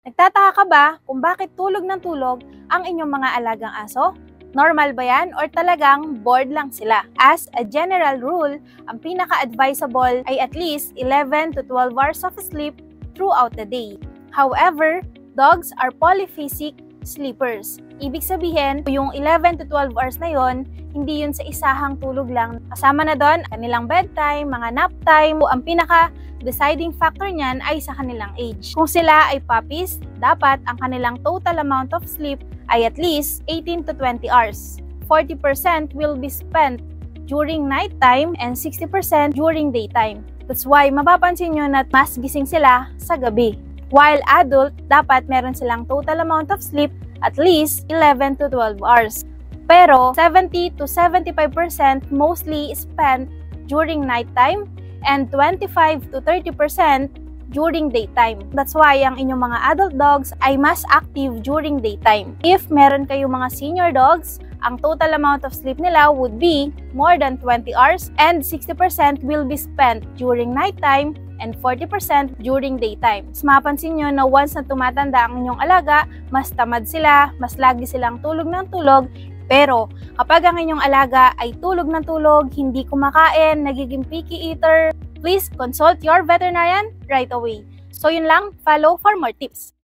Nagtataka ka ba kung bakit tulog ng tulog ang inyong mga alagang aso? Normal ba yan or talagang bored lang sila? As a general rule, ang pinaka-advisable ay at least 11 to 12 hours of sleep throughout the day. However, dogs are polyphasic sleepers. Ibig sabihin, yung 11 to 12 hours na yon, hindi yun sa isahang tulog lang. Kasama na doon kanilang bedtime, mga nap time. Ang pinaka-deciding factor niyan ay sa kanilang age. Kung sila ay puppies, dapat ang kanilang total amount of sleep ay at least 18 to 20 hours. 40% will be spent during nighttime and 60% during daytime. That's why mapapansin nyo na mas gising sila sa gabi. While adult, dapat meron silang total amount of sleep at least 11 to 12 hours. Pero 70 to 75% mostly spent during nighttime and 25 to 30% during daytime. That's why ang inyong mga adult dogs ay mas active during daytime. If meron kayong mga senior dogs, ang total amount of sleep nila would be more than 20 hours and 60% will be spent during nighttime and 40% during daytime. Mas mapansin nyo na once na tumatanda ang inyong alaga, mas tamad sila, mas lagi silang tulog ng tulog. Pero kapag ang inyong alaga ay tulog ng tulog, hindi kumakain, nagiging picky eater, please consult your veterinarian right away. So yun lang, follow for more tips.